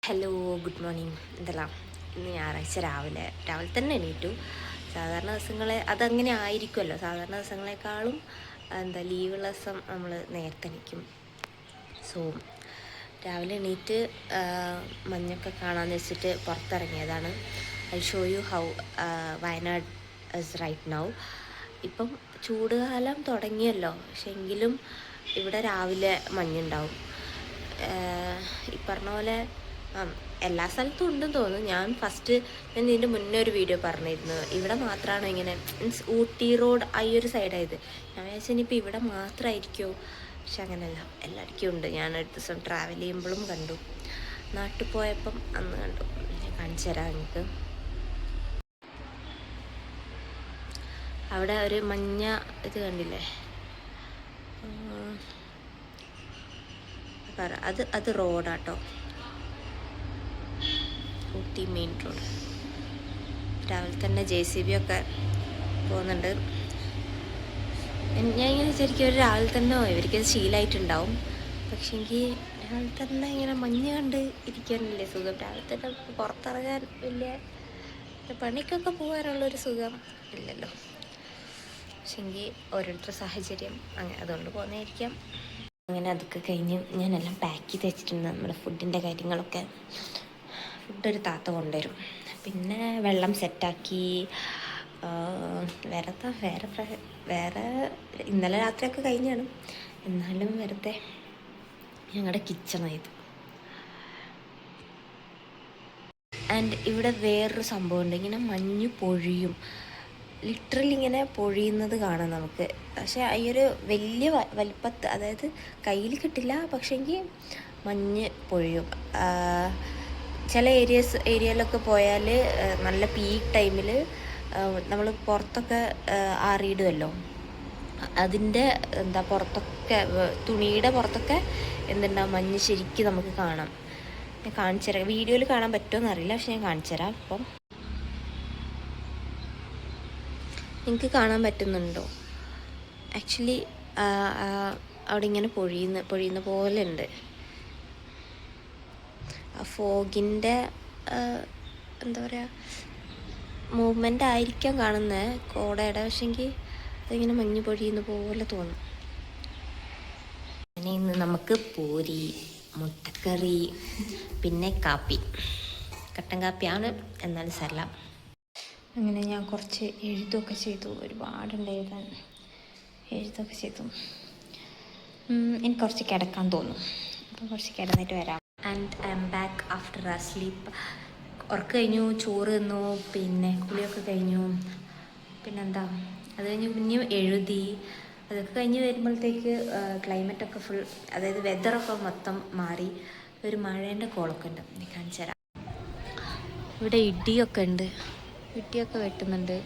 Hello, good morning. എന്തെല്ലാം? ഇന്ന് ഞായറാഴ്ച രാവിലെ തന്നെ എണീറ്റു. സാധാരണ ദിവസങ്ങളെ അതങ്ങനെ ആയിരിക്കുമല്ലോ. സാധാരണ ദിവസങ്ങളെക്കാളും ലീവുള്ള ദിവസം നമ്മൾ നേരത്തെ എണീക്കും. സോ രാവിലെ എണീറ്റ് മഞ്ഞൊക്കെ കാണാമെന്ന് വെച്ചിട്ട് പുറത്തിറങ്ങിയതാണ്. I show you how Wayanad is right now. ഇപ്പം ചൂടുകാലം തുടങ്ങിയല്ലോ, പക്ഷെ എങ്കിലും ഇവിടെ രാവിലെ മഞ്ഞുണ്ടാവും. ഈ പറഞ്ഞ പോലെ എല്ലാ സ്ഥലത്തും ഉണ്ടെന്ന് തോന്നുന്നു. ഞാൻ ഇതിൻ്റെ മുന്നേ ഒരു വീഡിയോ പറഞ്ഞിരുന്നു, ഇവിടെ മാത്രമാണോ ഇങ്ങനെ, മീൻസ് ഊട്ടി റോഡ് ഈ ഒരു സൈഡായത്. ഞാൻ വിചാരിച്ചു ഇനിയിപ്പോൾ ഇവിടെ മാത്രമായിരിക്കുമോ, പക്ഷെ അങ്ങനെയല്ല, എല്ലാവർക്കും ഉണ്ട്. ഞാനൊരു ദിവസം ട്രാവൽ ചെയ്യുമ്പോഴും കണ്ടു, നാട്ടിൽ പോയപ്പം അന്ന് കണ്ടു. ഞാൻ കാണിച്ചു തരാം നിങ്ങൾക്ക്. അവിടെ ഒരു മഞ്ഞ ഇത് കണ്ടില്ലേ, അത് റോഡാട്ടോ, ഊട്ടി മെയിൻ റോഡ്. രാവിലെ തന്നെ JCB ഒക്കെ പോകുന്നുണ്ട്. ഞാൻ ഇങ്ങനെ വിചാരിക്കും, ഒരു രാവിലെ തന്നെ ഇവർക്കത് ശീലമായിട്ടുണ്ടാവും. പക്ഷേങ്കിൽ രാവിലെ തന്നെ ഇങ്ങനെ മഞ്ഞ് കണ്ട് ഇരിക്കാനല്ലേ സുഖം. രാവിലെ തന്നെ പുറത്തിറങ്ങാൻ വലിയ പണിക്കൊക്കെ പോകാനുള്ളൊരു സുഖം ഇല്ലല്ലോ. പക്ഷേങ്കിൽ ഓരോരുത്തരുടെ സാഹചര്യം അങ്ങനെ, അതുകൊണ്ട് പോകുന്നതായിരിക്കാം. അങ്ങനെ അതൊക്കെ കഴിഞ്ഞ് ഞാനെല്ലാം പാക്ക് ചെയ്ത് വെച്ചിട്ടുണ്ട്. നമ്മുടെ ഫുഡിൻ്റെ കാര്യങ്ങളൊക്കെ ഫുഡൊരു താത്ത കൊണ്ടുവരും. പിന്നെ വെള്ളം സെറ്റാക്കി. വേറെ ഇന്നലെ രാത്രിയൊക്കെ കഴിഞ്ഞാണ്, എന്നാലും വെറുതെ ഞങ്ങളുടെ കിച്ചണായത്. ആൻഡ് ഇവിടെ വേറൊരു സംഭവമുണ്ട്, ഇങ്ങനെ മഞ്ഞ് പൊഴിയും, ലിറ്ററലി ഇങ്ങനെ പൊഴിയുന്നത് കാണാം നമുക്ക്. പക്ഷേ ഈ ഒരു വലിയ വലിപ്പത്ത്, അതായത് കയ്യിൽ കിട്ടില്ല, പക്ഷേങ്കിൽ മഞ്ഞ് പൊഴിയും. ചില ഏരിയയിലൊക്കെ പോയാൽ നല്ല പീക്ക് ടൈമിൽ നമ്മൾ പുറത്തൊക്കെ ആറിയിടുമല്ലോ, അതിൻ്റെ പുറത്തൊക്കെ, തുണിയുടെ പുറത്തൊക്കെ മഞ്ഞ് ശരിക്കും നമുക്ക് കാണാം. ഞാൻ കാണിച്ചു തരാം, വീഡിയോയിൽ കാണാൻ പറ്റുമോ അറിയില്ല, പക്ഷെ ഞാൻ കാണിച്ചു തരാം. അപ്പം നിങ്ങൾക്ക് കാണാൻ പറ്റുന്നുണ്ടോ? ആക്ച്വലി അവിടെ ഇങ്ങനെ പൊഴിയുന്ന പോലെ ഉണ്ട്. ആ ഫോഗിൻ്റെ എന്താ പറയുക, മൂവ്മെൻ്റ് ആയിരിക്കാം കാണുന്നത് കോടയുടെ, പക്ഷെങ്കിൽ അതിങ്ങനെ മഞ്ഞ് പൊഴിയുന്ന പോലെ തോന്നും. അങ്ങനെ ഇന്ന് നമുക്ക് പൂരി, മുട്ടക്കറി, പിന്നെ കാപ്പി, കട്ടൻ കാപ്പിയാണ്, എന്നാലും സലാം. അങ്ങനെ ഞാൻ കുറച്ച് എഴുതൊക്കെ ചെയ്തു, ഒരുപാടുണ്ട് എഴുതാൻ. എഴുതൊക്കെ ചെയ്തു. എനിക്ക് കുറച്ച് കിടക്കാൻ തോന്നും, അപ്പോൾ കുറച്ച് കിടന്നിട്ട് വരാം. And I M back after ആ സ്ലീപ്പ്. ഉറക്കം കഴിഞ്ഞു, ചോറ് തിന്നു, പിന്നെ കുളിയൊക്കെ കഴിഞ്ഞു. പിന്നെന്താ, അത് കഴിഞ്ഞ് പിന്നെയും എഴുതി. അതൊക്കെ കഴിഞ്ഞ് വരുമ്പോഴത്തേക്ക് ക്ലൈമറ്റൊക്കെ ഫുൾ, അതായത് വെതറൊക്കെ മൊത്തം മാറി. ഒരു മഴേൻ്റെ കോളൊക്കെ ഉണ്ട്, കാണിച്ചു തരാം. ഇവിടെ ഇടിയൊക്കെ ഉണ്ട്, ഇടിയൊക്കെ വെട്ടുന്നുണ്ട്.